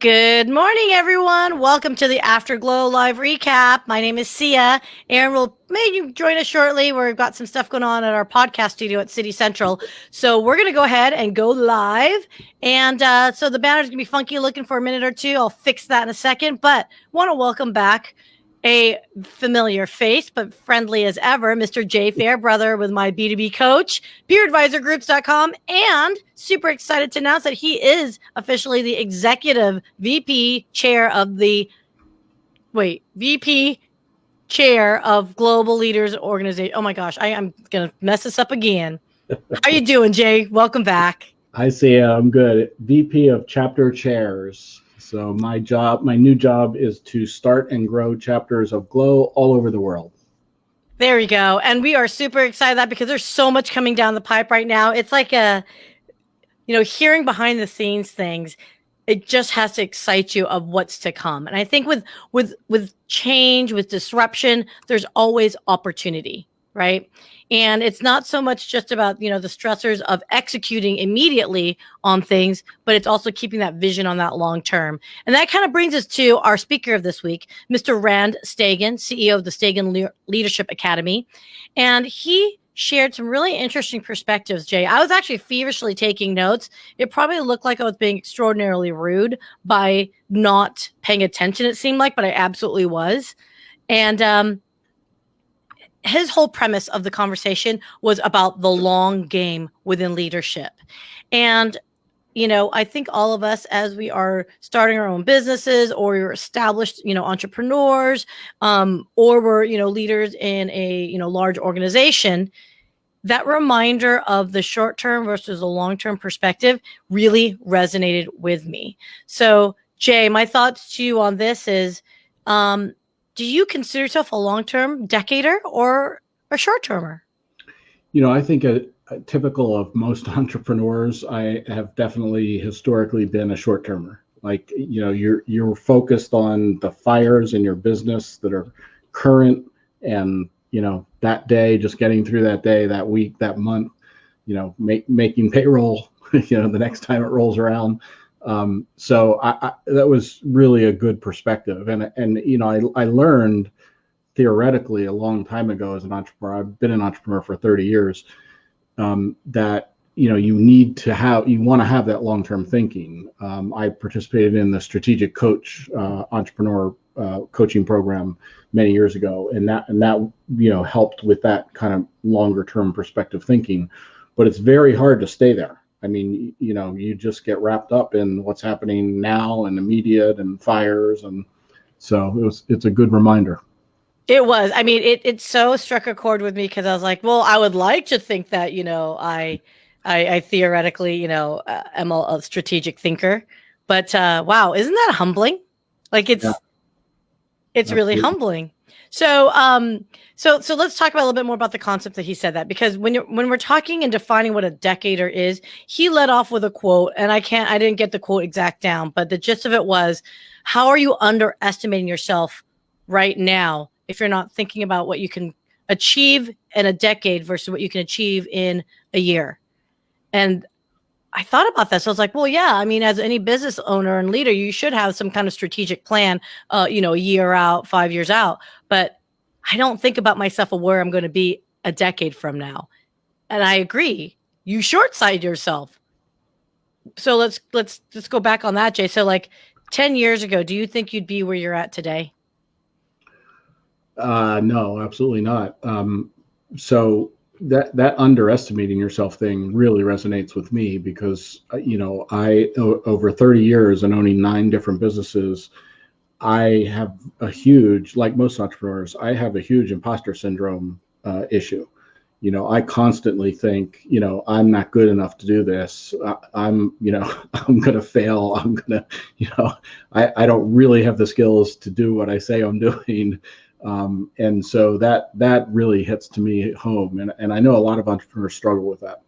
Good morning, everyone. Welcome to the Afterglow live recap. My name is Syya. Erin will maybe join us shortly. We've got some stuff going on at our podcast studio at City Central. So we're going to go ahead and go live. And so the banner's going to be funky looking for a minute or two. I'll fix that in a second. But want to welcome back a familiar face, but friendly as ever, Mr. J. Fairbrother with my B2B coach, peeradvisorgroups.com, and super excited to announce that he is officially the executive VP chair of VP chair of Global Leaders Organization. Oh my gosh, I'm going to mess this up again. How you doing, Jay? Welcome back. Hi, Syya. I'm good. VP of Chapter Chairs. So my new job is to start and grow chapters of GLO all over the world. There we go. And we are super excited that because there's so much coming down the pipe right now. It's like hearing behind the scenes things, it just has to excite you of what's to come. And I think with change, with disruption, there's always opportunity, right? And it's not so much just about, the stressors of executing immediately on things, but it's also keeping that vision on that long term. And that kind of brings us to our speaker of this week, Mr. Rand Stagen, CEO of the Stagen Leadership Academy. And he shared some really interesting perspectives, Jay. I was actually feverishly taking notes. It probably looked like I was being extraordinarily rude by not paying attention, it seemed like, but I absolutely was. And his whole premise of the conversation was about the long game within leadership. And, I think all of us, as we are starting our own businesses or we're established, entrepreneurs, or we're, leaders in a, large organization, that reminder of the short-term versus the long-term perspective really resonated with me. So, Jay, my thoughts to you on this is, do you consider yourself a long-term decader or a short-termer? I think a typical of most entrepreneurs, I have definitely historically been a short-termer. Like, you're focused on the fires in your business that are current and, that day, just getting through that day, that week, that month, making payroll, the next time it rolls around. So that was really a good perspective. And I learned theoretically a long time ago as an entrepreneur, I've been an entrepreneur for 30 years, that, you want to have that long-term thinking. I participated in the strategic coach, entrepreneur coaching program many years ago. And that helped with that kind of longer term perspective thinking, but it's very hard to stay there. I mean, you just get wrapped up in what's happening now and immediate and fires. And so it's a good reminder. It was. I mean, it so struck a chord with me because I was like, well, I would like to think that, I theoretically, am a strategic thinker, but wow, isn't that humbling? Like it's really humbling. So, so let's talk about a little bit more about the concept that he said that, because when we're talking and defining what a decader is, he led off with a quote, and I didn't get the quote exact down, but the gist of it was, how are you underestimating yourself right now if you're not thinking about what you can achieve in a decade versus what you can achieve in a year? And I thought about that. So I was like, well, yeah, I mean, as any business owner and leader, you should have some kind of strategic plan, a year out, 5 years out. But I don't think about myself of where I'm going to be a decade from now. And I agree. You short-sighted yourself. So let's go back on that, Jay. So like 10 years ago, do you think you'd be where you're at today? No, absolutely not. So that underestimating yourself thing really resonates with me because, I over 30 years and owning 9 different businesses, I have like most entrepreneurs, I have a huge imposter syndrome issue. I constantly think, I'm not good enough to do this. I'm going to fail. I'm going to, I don't really have the skills to do what I say I'm doing. And so that really hits to me home. And I know a lot of entrepreneurs struggle with that.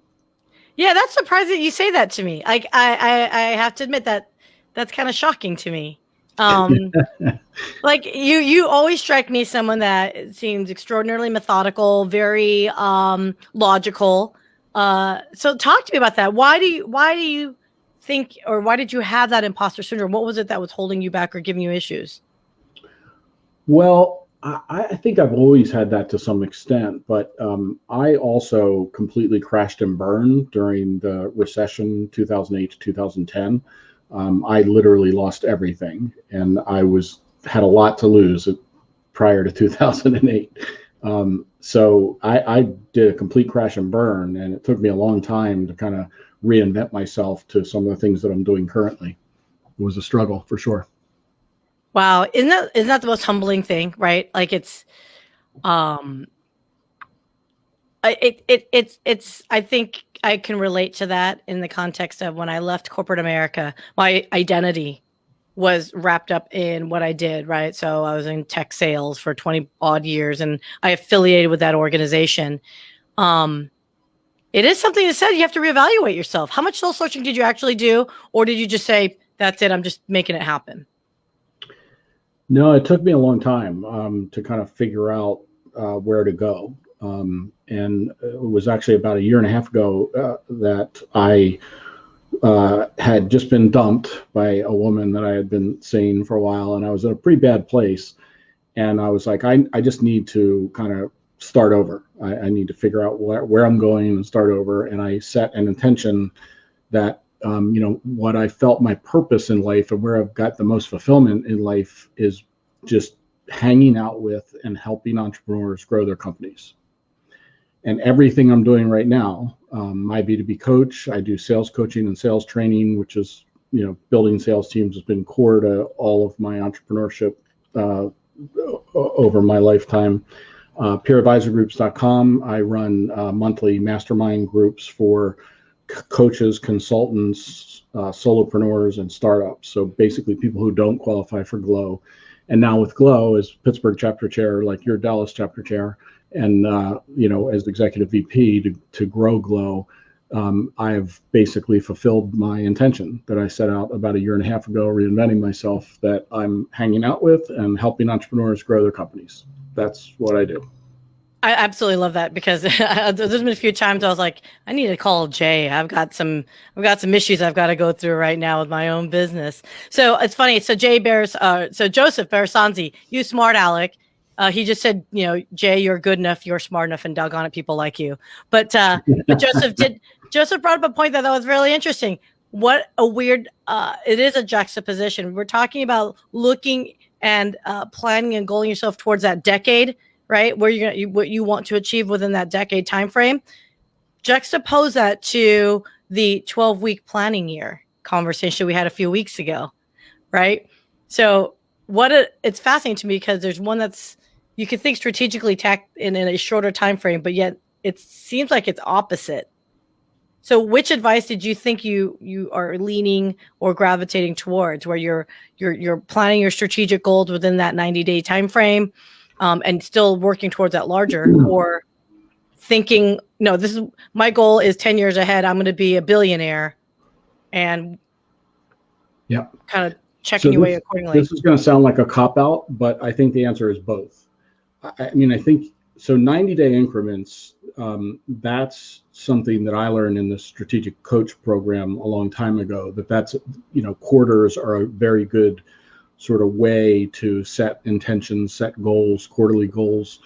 Yeah, that's surprising you say that to me. I have to admit that's kind of shocking to me. Like you always strike me as someone that seems extraordinarily methodical, very logical. So talk to me about that. Why do you think, or why did you have that imposter syndrome? What was it that was holding you back or giving you issues? Well, I think I've always had that to some extent, but I also completely crashed and burned during the recession 2008 to 2010. I literally lost everything, and had a lot to lose prior to 2008. So I did a complete crash and burn, and it took me a long time to kind of reinvent myself to some of the things that I'm doing currently. It was a struggle for sure. Wow. Isn't that the most humbling thing, right? Like it's I think I can relate to that in the context of when I left corporate America, my identity was wrapped up in what I did, right? So I was in tech sales for 20 odd years and I affiliated with that organization. It is something that said you have to reevaluate yourself. How much soul searching did you actually do? Or did you just say, that's it, I'm just making it happen? No, it took me a long time to kind of figure out where to go. And it was actually about a year and a half ago that I had just been dumped by a woman that I had been seeing for a while, and I was in a pretty bad place. And I was like, I just need to kind of start over. I need to figure out where I'm going and start over. And I set an intention that what I felt my purpose in life and where I've got the most fulfillment in life is just hanging out with and helping entrepreneurs grow their companies. And everything I'm doing right now, my B2B coach, I do sales coaching and sales training, which is, building sales teams has been core to all of my entrepreneurship over my lifetime. Peeradvisorgroups.com, I run monthly mastermind groups for coaches, consultants, solopreneurs, and startups. So basically people who don't qualify for GLO. And now with GLO as Pittsburgh chapter chair, like your Dallas chapter chair, and as the executive VP to grow GLO, I have basically fulfilled my intention that I set out about a year and a half ago, reinventing myself, that I'm hanging out with and helping entrepreneurs grow their companies. That's what I do. I absolutely love that because there's been a few times I was like, I need to call Jay. I've got some issues I've got to go through right now with my own business. So it's funny. So Joseph Barasanzi, you smart Alec. He just said, Jay, you're good enough, you're smart enough, and doggone it, people like you. But Joseph brought up a point that was really interesting. What a weird, it is a juxtaposition. We're talking about looking and planning and goaling yourself towards that decade, right? Where what you want to achieve within that decade time frame. Juxtapose that to the 12-week planning year conversation we had a few weeks ago, right? So it's fascinating to me because there's one that's you can think strategically in a shorter time frame, but yet it seems like it's opposite. So which advice did you think you are leaning or gravitating towards, where you're planning your strategic goals within that 90-day time frame? And still working towards that larger, or thinking, no, this is my goal is 10 years ahead. I'm going to be a billionaire, and kind of checking your way accordingly. This is going to sound like a cop out, but I think the answer is both. I think so. 90-day increments. That's something that I learned in the strategic coach program a long time ago. That's quarters are a very good sort of way to set intentions, set goals, quarterly goals.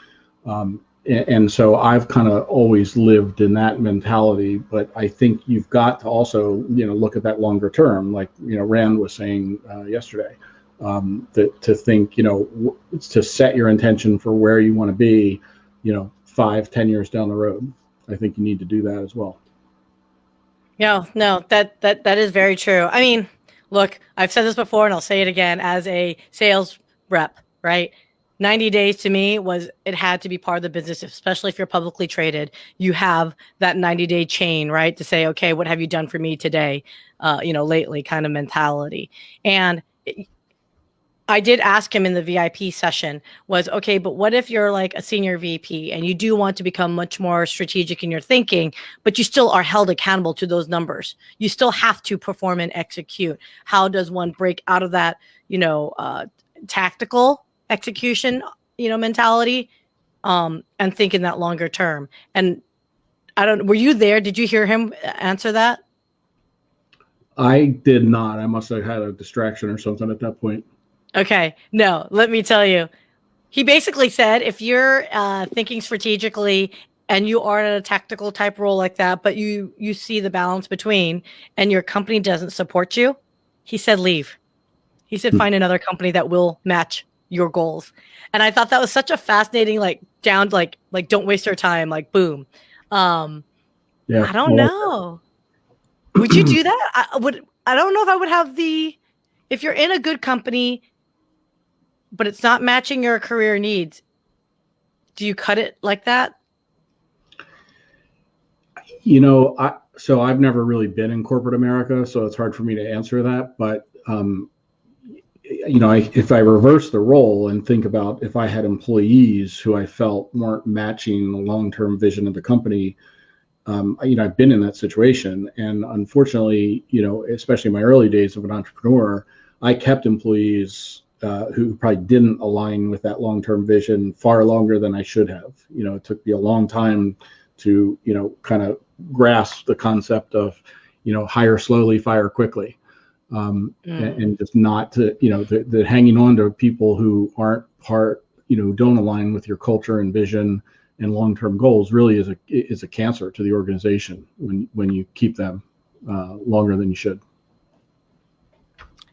And so I've kind of always lived in that mentality, but I think you've got to also, look at that longer term, like, Rand was saying yesterday, to think, to set your intention for where you want to be, 5-10 years down the road. I think you need to do that as well. No, that is very true. I mean, look, I've said this before and I'll say it again as a sales rep, right? 90 days to me it had to be part of the business, especially if you're publicly traded. You have that 90-day chain, right? To say, okay, what have you done for me today? Lately kind of mentality. And I did ask him in the VIP session was, okay, but what if you're like a senior VP and you do want to become much more strategic in your thinking, but you still are held accountable to those numbers? You still have to perform and execute. How does one break out of that, tactical execution, mentality, and think in that longer term? And were you there? Did you hear him answer that? I did not. I must have had a distraction or something at that point. Okay. No, let me tell you. He basically said if you're thinking strategically and you are in a tactical type role like that, but you see the balance between and your company doesn't support you, he said leave. He said find another company that will match your goals. And I thought that was such a fascinating, like down, like don't waste your time, like boom. Yeah. I don't know. Would you do that? I don't know if I would have if you're in a good company, but it's not matching your career needs. Do you cut it like that? You know, so I've never really been in corporate America, so it's hard for me to answer that. But you know, if I reverse the role and think about if I had employees who I felt weren't matching the long-term vision of the company, you know, I've been in that situation, and unfortunately, you know, especially in my early days of an entrepreneur, I kept employees who probably didn't align with that long-term vision far longer than I should have. You know, it took me a long time to, you know, kind of grasp the concept of, you know, hire slowly, fire quickly, and just not to, you know, the hanging on to people who aren't part, you know, don't align with your culture and vision and long-term goals really is a cancer to the organization when you keep them longer than you should.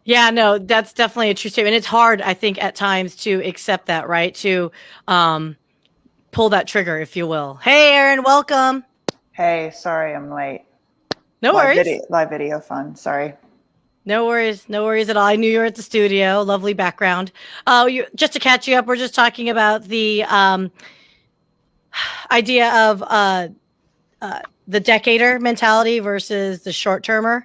Yeah, no, that's definitely a true statement. It's hard, I think, at times to accept that, right? To pull that trigger, if you will. Hey, Erin, welcome. Hey, sorry I'm late. No worries. Live video fun. Sorry. No worries at all. I knew you were at the studio. Lovely background. Just to catch you up, we're just talking about the idea of the decader mentality versus the short-termer.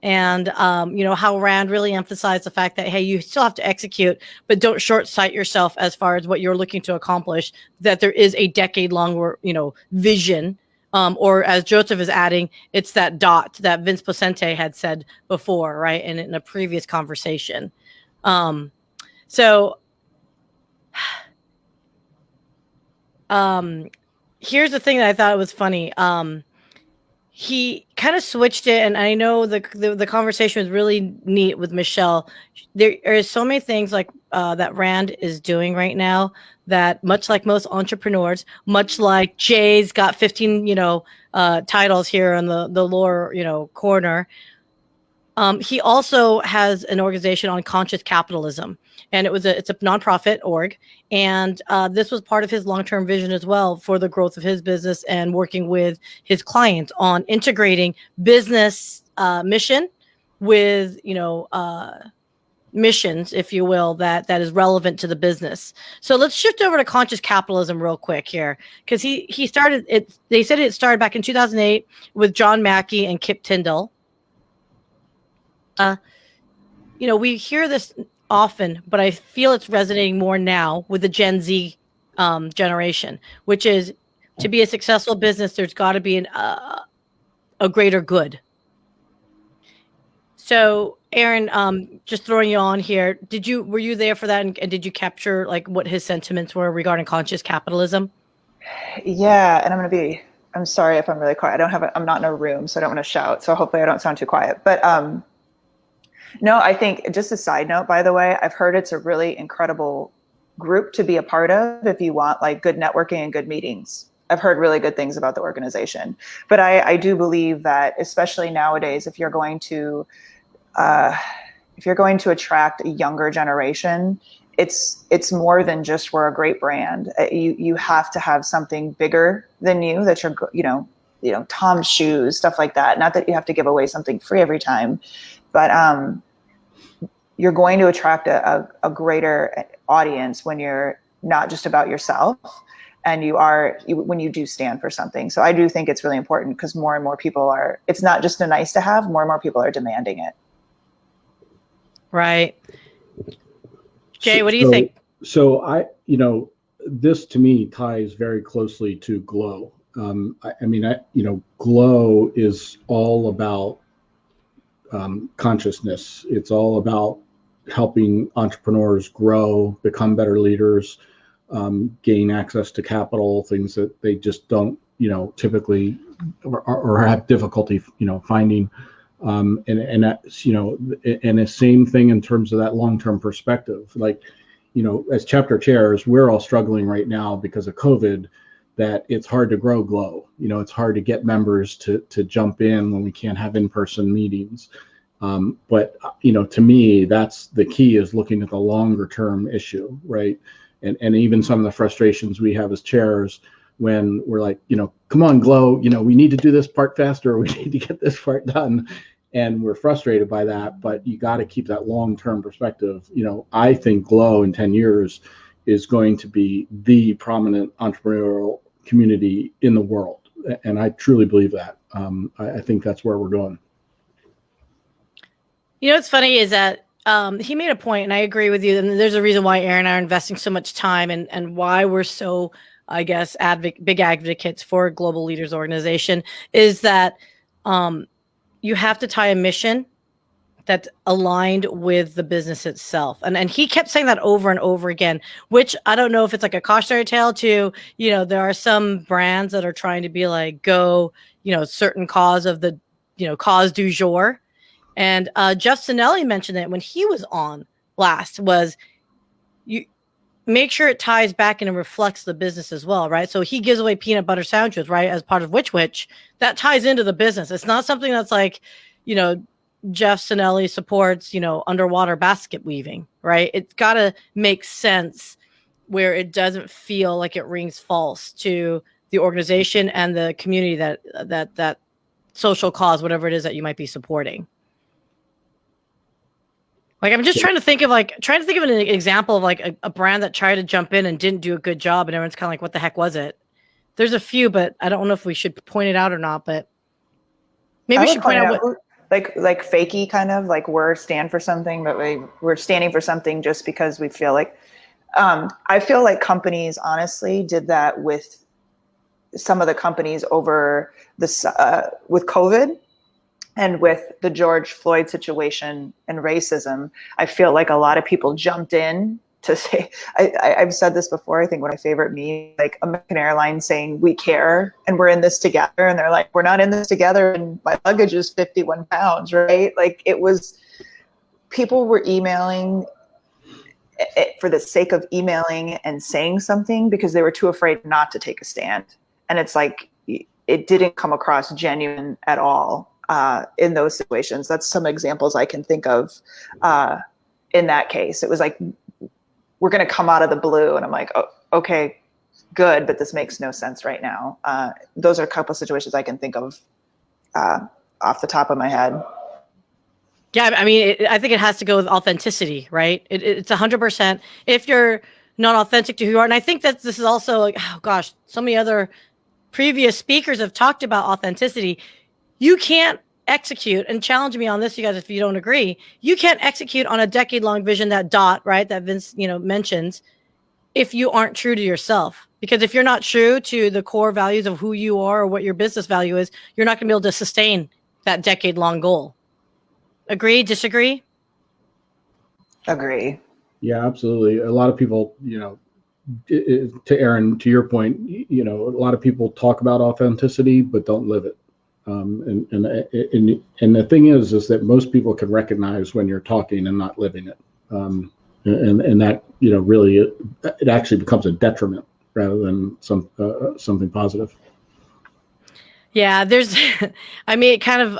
And, you know, how Rand really emphasized the fact that, hey, you still have to execute, but don't short sight yourself as far as what you're looking to accomplish, that there is a decade-long, you know, vision. Or as Joseph is adding, it's that dot that Vince Poscente had said before, right? And in a previous conversation. So here's the thing that I thought was funny. He kind of switched it, and I know the conversation was really neat with Michelle. There are so many things like that Rand is doing right now that, much like most entrepreneurs, much like Jay's got 15, you know, titles here in the lower, you know, corner. He also has an organization on conscious capitalism, and it's a nonprofit org. And this was part of his long-term vision as well for the growth of his business and working with his clients on integrating business mission with, you know, missions, if you will, that is relevant to the business. So let's shift over to conscious capitalism real quick here, because he started it. They said it started back in 2008 with John Mackey and Kip Tindall. You know, we hear this often, but I feel it's resonating more now with the Gen Z generation, which is to be a successful business, there's got to be a greater good. So, Erin, just throwing you on here, were you there for that, and did you capture like what his sentiments were regarding conscious capitalism? Yeah, and I'm sorry if I'm really quiet. I'm not in a room, so I don't want to shout. So hopefully I don't sound too quiet. But no, I think, just a side note, by the way, I've heard it's a really incredible group to be a part of if you want like good networking and good meetings. I've heard really good things about the organization. But I do believe that, especially nowadays, if you're going to attract a younger generation, it's more than just we're a great brand. You have to have something bigger than you, that you're, you know, Tom's shoes, stuff like that. Not that you have to give away something free every time, but you're going to attract a greater audience when you're not just about yourself, and when you do stand for something. So I do think it's really important, because more and more people it's not just a nice to have, more and more people are demanding it. Right. Jay, what do you think? So you know, this to me ties very closely to GLO. You know, GLO is all about consciousness. It's all about helping entrepreneurs grow, become better leaders, gain access to capital, things that they just don't, you know, typically or have difficulty, you know, finding. And that's, and the same thing in terms of that long-term perspective. Like, as chapter chairs, we're all struggling right now because of COVID, that it's hard to grow GLO. It's hard to get members to jump in when we can't have in-person meetings. But to me, that's the key, is looking at the longer term issue, right? And even some of the frustrations we have as chairs when we're like, come on, GLO, we need to do this part faster, or we need to get this part done. And we're frustrated by that, but you got to keep that long-term perspective. I think GLO in 10 years is going to be the prominent entrepreneurial community in the world. And I truly believe that. I think that's where we're going. What's funny is that he made a point, and I agree with you. And there's a reason why Erin and I are investing so much time, and why we're so, I guess, big advocates for a global leaders organization, is that you have to tie a mission that's aligned with the business itself. And he kept saying that over and over again, which I don't know if it's like a cautionary tale to, there are some brands that are trying to be like, go, certain cause of the, cause du jour. And Jeff Sinelli mentioned it when he was on last, was you make sure it ties back and it reflects the business as well, right? So he gives away peanut butter sandwiches, right, as part of Which, that ties into the business. It's not something that's like, Jeff Sinelli supports, underwater basket weaving, right? It's got to make sense where it doesn't feel like it rings false to the organization and the community that social cause, whatever it is that you might be supporting. Like, I'm just trying to think of an example of like a brand that tried to jump in and didn't do a good job, and everyone's kind of like, what the heck was it? There's a few, but I don't know if we should point it out or not, but maybe we should point out what, like fakey, kind of like we're stand for something, but we're standing for something just because we feel like, I feel like companies honestly did that with some of the companies over this, with COVID and with the George Floyd situation and racism. I feel like a lot of people jumped in to say, I've said this before, I think one of my favorite memes, like American Airlines saying, we care and we're in this together. And they're like, we're not in this together and my luggage is 51 pounds, right? Like, it was, people were emailing for the sake of emailing and saying something because they were too afraid not to take a stand. And it's like, it didn't come across genuine at all in those situations. That's some examples I can think of in that case. It was like, we're going to come out of the blue. And I'm like, oh, okay, good. But this makes no sense right now. Those are a couple of situations I can think of off the top of my head. Yeah, I mean, I think it has to go with authenticity, right? It's 100%. If you're not authentic to who you are, and I think that this is also like, oh gosh, so many other previous speakers have talked about authenticity. You can't execute, and challenge me on this, you guys, if you don't agree. You can't execute on a decade-long vision that Vince, mentions, if you aren't true to yourself. Because if you're not true to the core values of who you are or what your business value is, you're not going to be able to sustain that decade-long goal. Agree? Disagree? Agree. Yeah, absolutely. A lot of people, to Erin, to your point, a lot of people talk about authenticity but don't live it. And the thing is that most people can recognize when you're talking and not living it. And that, really, it actually becomes a detriment rather than something positive. Yeah, there's, I mean, it kind of,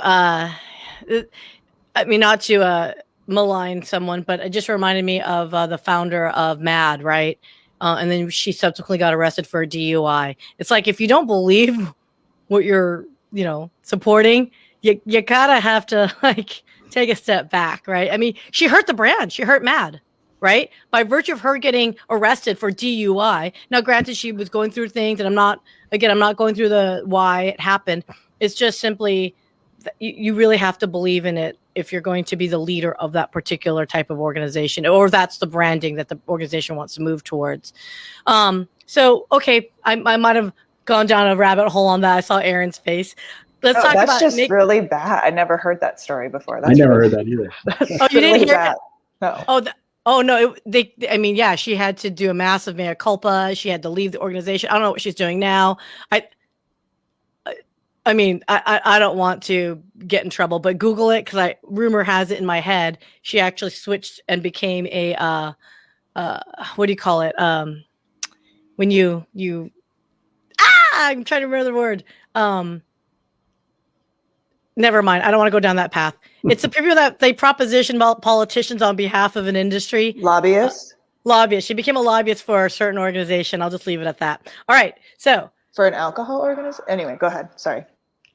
not to malign someone, but it just reminded me of the founder of MAD, right? And then she subsequently got arrested for a DUI. It's like, if you don't believe what you're, supporting, you gotta have to like take a step back, right? I mean, she hurt the brand. She hurt MAD, right? By virtue of her getting arrested for DUI. Now, granted, she was going through things, and I'm not going through the why it happened. It's just simply, you really have to believe in it if you're going to be the leader of that particular type of organization, or that's the branding that the organization wants to move towards. So, okay, I might have gone down a rabbit hole on that. I saw Erin's face. Let's talk about. That's just really bad. I never heard that story before. I never heard that either. Oh, you didn't hear it? No. Oh no. She had to do a massive mea culpa. She had to leave the organization. I don't know what she's doing now. I mean, I don't want to get in trouble, but Google it, because rumor has it in my head she actually switched and became a what do you call it? When you I'm trying to remember the word. Never mind. I don't want to go down that path. It's the people that they proposition politicians on behalf of an industry. Lobbyist? Lobbyist. She became a lobbyist for a certain organization. I'll just leave it at that. All right. So For an alcohol organization? Anyway, go ahead. Sorry.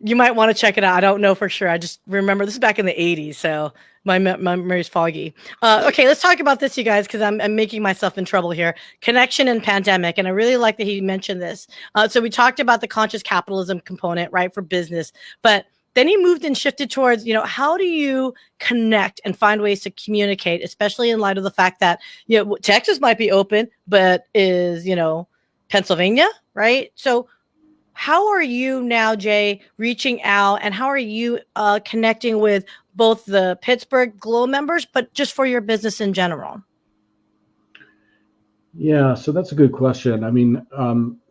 you might want to check it out. I don't know for sure. I just remember this is back in the 80s. So my memory's foggy. Okay, let's talk about this, you guys, because I'm making myself in trouble here. Connection and pandemic. And I really like that he mentioned this. So we talked about the conscious capitalism component, right, for business. But then he moved and shifted towards, how do you connect and find ways to communicate, especially in light of the fact that, Texas might be open, but is, Pennsylvania, right? So how are you now, Jay, reaching out, and how are you connecting with both the Pittsburgh GLO members, but just for your business in general? Yeah, so that's a good question. I mean,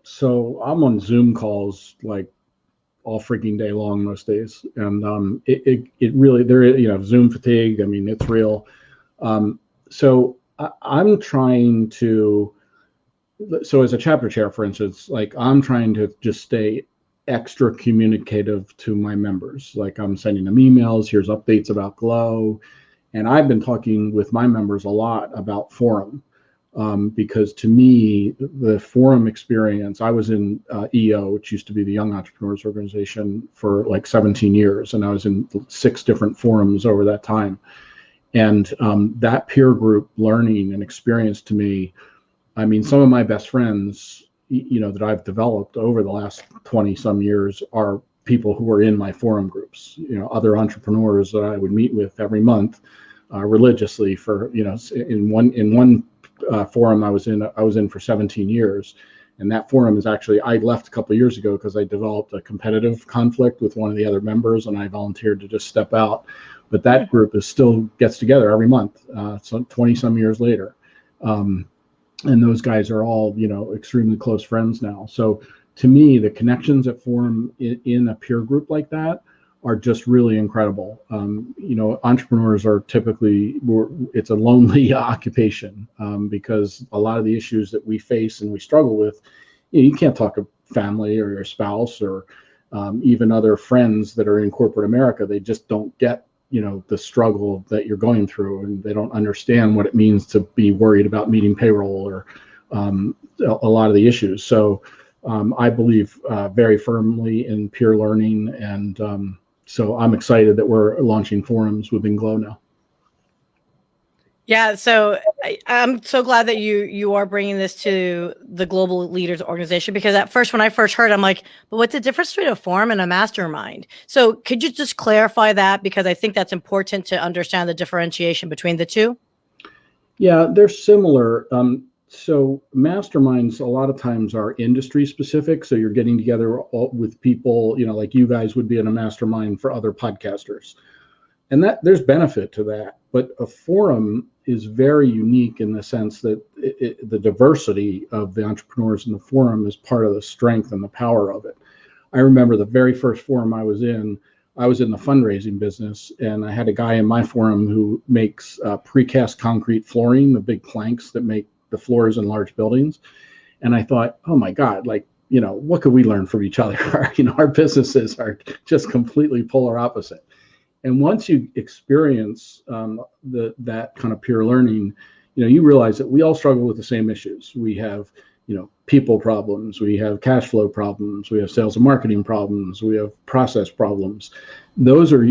so I'm on Zoom calls like all freaking day long most days, and it really, there is, Zoom fatigue. I mean, it's real. So I'm trying to. So as a chapter chair, for instance, like I'm trying to just stay extra communicative to my members. Like I'm sending them emails, here's updates about GLO. And I've been talking with my members a lot about forum, because to me, the forum experience, I was in EO, which used to be the Young Entrepreneurs Organization, for like 17 years. And I was in 6 different forums over that time. And that peer group learning and experience to me, I mean, some of my best friends, that I've developed over the last 20 some years are people who are in my forum groups, other entrepreneurs that I would meet with every month religiously for, in one forum I was in for 17 years. And that forum is actually, I left a couple of years ago because I developed a competitive conflict with one of the other members and I volunteered to just step out. But that group still gets together every month, so 20 some years later. And those guys are all, extremely close friends now. So to me, the connections that form in a peer group like that are just really incredible. Entrepreneurs are typically, it's a lonely occupation, because a lot of the issues that we face and we struggle with, you can't talk to family or your spouse or even other friends that are in corporate America. They just don't get the struggle that you're going through, and they don't understand what it means to be worried about meeting payroll or a lot of the issues. So I believe very firmly in peer learning, and so I'm excited that we're launching forums within GLO now. Yeah, so I'm so glad that you are bringing this to the Global Leaders Organization, because at first, when I first heard, I'm like, but what's the difference between a forum and a mastermind? So could you just clarify that? Because I think that's important to understand the differentiation between the two. Yeah, they're similar. So masterminds a lot of times are industry specific. So you're getting together with people, like you guys would be in a mastermind for other podcasters. And that there's benefit to that. But a forum is very unique in the sense that the diversity of the entrepreneurs in the forum is part of the strength and the power of it. I remember the very first forum I was in the fundraising business, and I had a guy in my forum who makes precast concrete flooring, the big planks that make the floors in large buildings. And I thought, oh my God, what could we learn from each other? Our businesses are just completely polar opposite. And once you experience that kind of peer learning, you realize that we all struggle with the same issues. We have, people problems, we have cash flow problems, we have sales and marketing problems, we have process problems. Those are,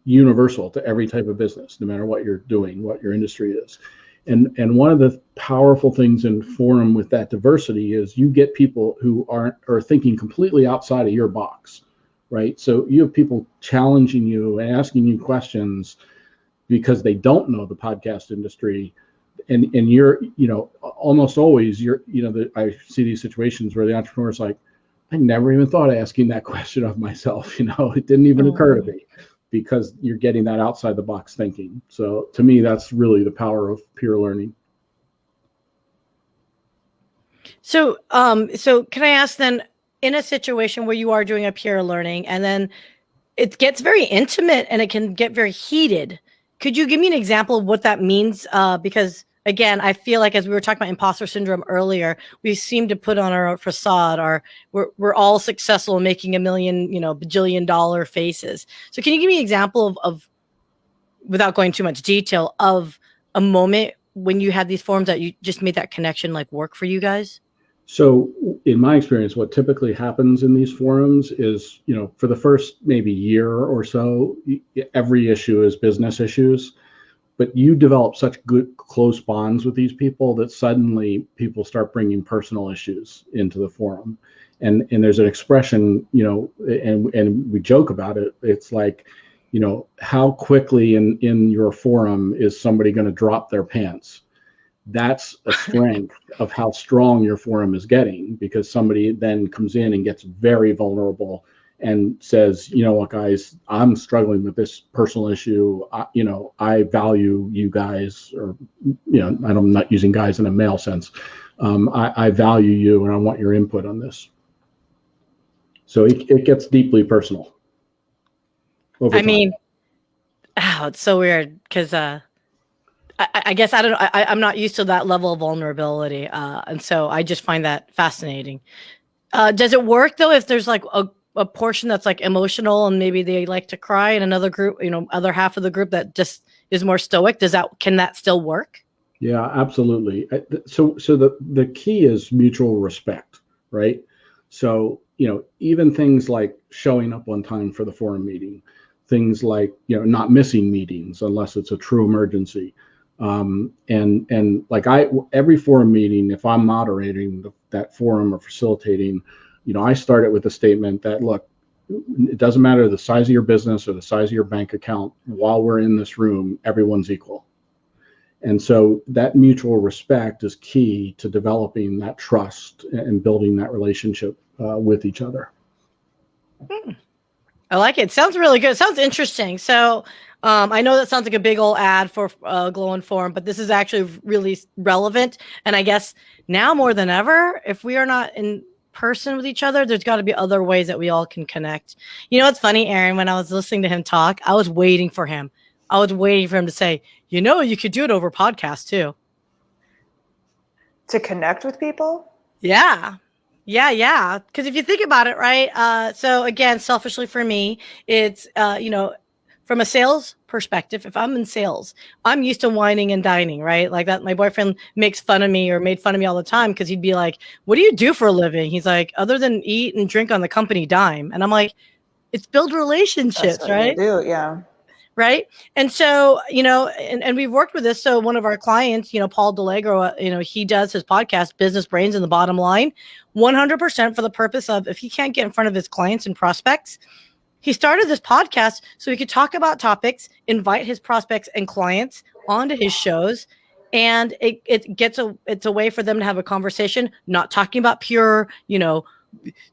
universal to every type of business, no matter what you're doing, what your industry is. And one of the powerful things in forum with that diversity is you get people who are thinking completely outside of your box. Right. So you have people challenging you and asking you questions because they don't know the podcast industry. And you're, almost always I see these situations where the entrepreneur's like, I never even thought of asking that question of myself. It didn't even occur to me, because you're getting that outside the box thinking. So to me, that's really the power of peer learning. So can I ask then, in a situation where you are doing a peer learning and then it gets very intimate and it can get very heated. Could you give me an example of what that means? Because again, I feel like as we were talking about imposter syndrome earlier, we seem to put on our facade, we're all successful in making $1 million, bajillion-dollar faces. So can you give me an example of without going too much detail, of a moment when you had these forums that you just made that connection like work for you guys? So in my experience, what typically happens in these forums is, for the first maybe year or so, every issue is business issues, but you develop such good close bonds with these people that suddenly people start bringing personal issues into the forum. And there's an expression, and we joke about it. It's like, how quickly in your forum is somebody going to drop their pants? That's a strength of how strong your forum is getting, because somebody then comes in and gets very vulnerable and says, you know what, guys, I'm struggling with this personal issue. I value you guys, or, I'm not using guys in a male sense. I value you and I want your input on this. So it gets deeply personal. I mean, it's so weird because I guess I don't know. I'm not used to that level of vulnerability, and so I just find that fascinating. Does it work though if there's like a portion that's like emotional and maybe they like to cry, and another group, other half of the group that just is more stoic? Can that still work? Yeah, absolutely. So the key is mutual respect, right? So even things like showing up on time for the forum meeting, things like not missing meetings unless it's a true emergency. And like every forum meeting, if I'm moderating that forum or facilitating, I start it with a statement that, look, it doesn't matter the size of your business or the size of your bank account. While we're in this room, everyone's equal. And so that mutual respect is key to developing that trust and building that relationship with each other. I like it. Sounds really good. Sounds interesting. So I know that sounds like a big old ad for GLO and Forum, but this is actually really relevant. And I guess now more than ever, if we are not in person with each other, there's got to be other ways that we all can connect. It's funny, Erin, when I was listening to him talk, I was waiting for him. To say, you could do it over podcast too. To connect with people? Yeah. Because if you think about it, right? So again, selfishly for me, it's, from a sales perspective, if I'm in sales, I'm used to whining and dining, right? Like that. My boyfriend makes fun of me or made fun of me all the time because he'd be like, what do you do for a living? He's like, other than eat and drink on the company dime. And I'm like, it's build relationships, That's what right? you do, yeah. Right. And so, and we've worked with this. So one of our clients, Paul DeLegro, he does his podcast, Business Brains and the Bottom Line, 100% for the purpose of, if he can't get in front of his clients and prospects, he started this podcast so he could talk about topics, invite his prospects and clients onto his shows. And it's a way for them to have a conversation, not talking about pure,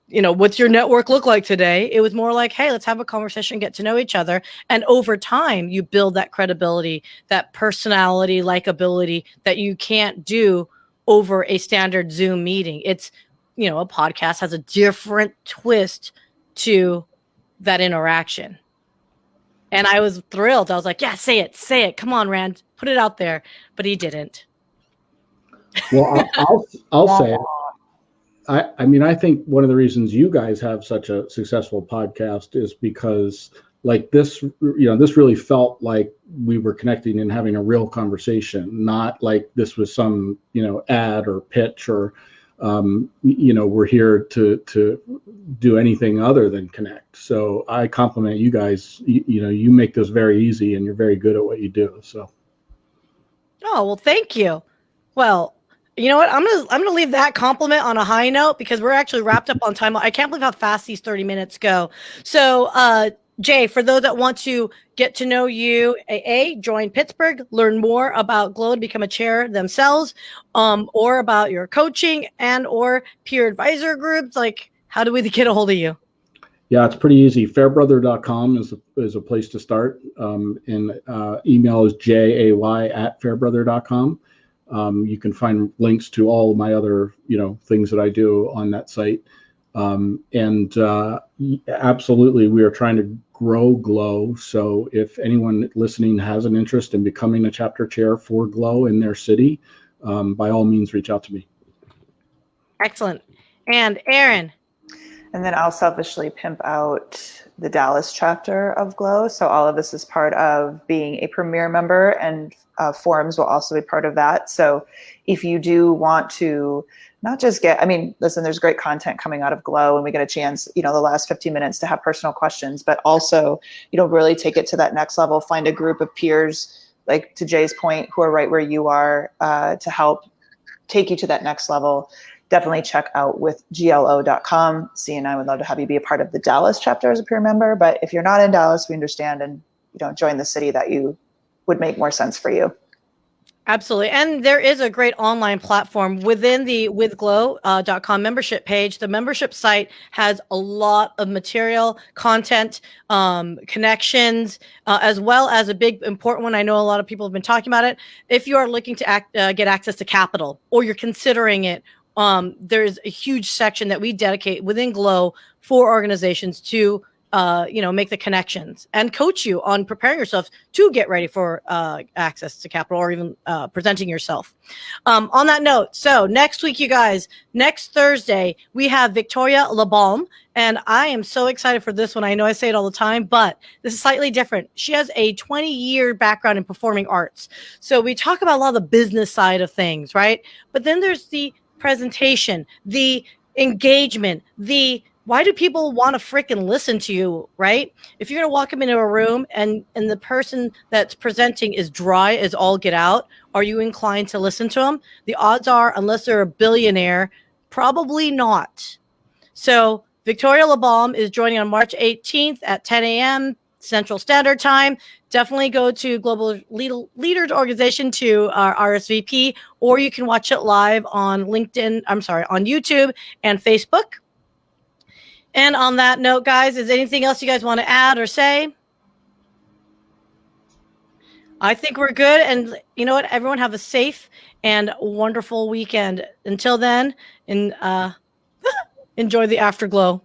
what's your network look like today? It was more like, hey, let's have a conversation, get to know each other. And over time, you build that credibility, that personality, likability that you can't do over a standard Zoom meeting. It's, a podcast has a different twist to that interaction. And I was thrilled. I was like, yeah, say it. Come on, Rand, put it out there. But he didn't. Well, I'll say it. I think one of the reasons you guys have such a successful podcast is because like this, this really felt like we were connecting and having a real conversation, not like this was some, ad or pitch or, we're here to do anything other than connect. So I compliment you guys. You make this very easy and you're very good at what you do. So. Oh, well, thank you. Well, you know what? I'm gonna leave that compliment on a high note because we're actually wrapped up on time. I can't believe how fast these 30 minutes go. So, Jay, for those that want to get to know you, join Pittsburgh, learn more about GLO to become a chair themselves, or about your coaching and or peer advisor groups, like how do we get a hold of you? Yeah, it's pretty easy. Fairbrother.com is a place to start. And email is jay@fairbrother.com. You can find links to all of my other, things that I do on that site. Absolutely, we are trying to grow GLO. So if anyone listening has an interest in becoming a chapter chair for GLO in their city, by all means, reach out to me. Excellent. And Erin. And then I'll selfishly pimp out the Dallas chapter of GLO. So all of this is part of being a premier member, and forums will also be part of that. So if you do want to not just listen, there's great content coming out of GLO, and we get a chance, the last 15 minutes to have personal questions, but also, really take it to that next level, find a group of peers, like to Jay's point, who are right where you are, to help take you to that next level. Definitely check out with GLO.com. Syya and I would love to have you be a part of the Dallas chapter as a peer member. But if you're not in Dallas, we understand, and join the city that you would make more sense for you. Absolutely. And there is a great online platform within the withglo.com membership page. The membership site has a lot of material, content, connections, as well as a big important one. I know a lot of people have been talking about it. If you are looking to get access to capital, or you're considering it, there's a huge section that we dedicate within GLO for organizations to make the connections and coach you on preparing yourself to get ready for access to capital, or even presenting yourself. On that note, so next week, you guys, next Thursday, we have Victoria Labalme, and I am so excited for this one. I know I say it all the time, but this is slightly different. She has a 20-year background in performing arts. So we talk about a lot of the business side of things, right? But then there's the presentation, the engagement, why do people want to freaking listen to you, right? If you're going to walk them into a room and the person that's presenting is dry as all get out, are you inclined to listen to them? The odds are, unless they're a billionaire, probably not. So Victoria Labalme is joining on March 18th at 10 a.m. Central Standard Time. Definitely go to Global Leaders Organization to RSVP, or you can watch it live on on YouTube and Facebook. And on that note, guys, is anything else you guys want to add or say? I think we're good. And you know what? Everyone have a safe and wonderful weekend. Until then, enjoy the afterglow.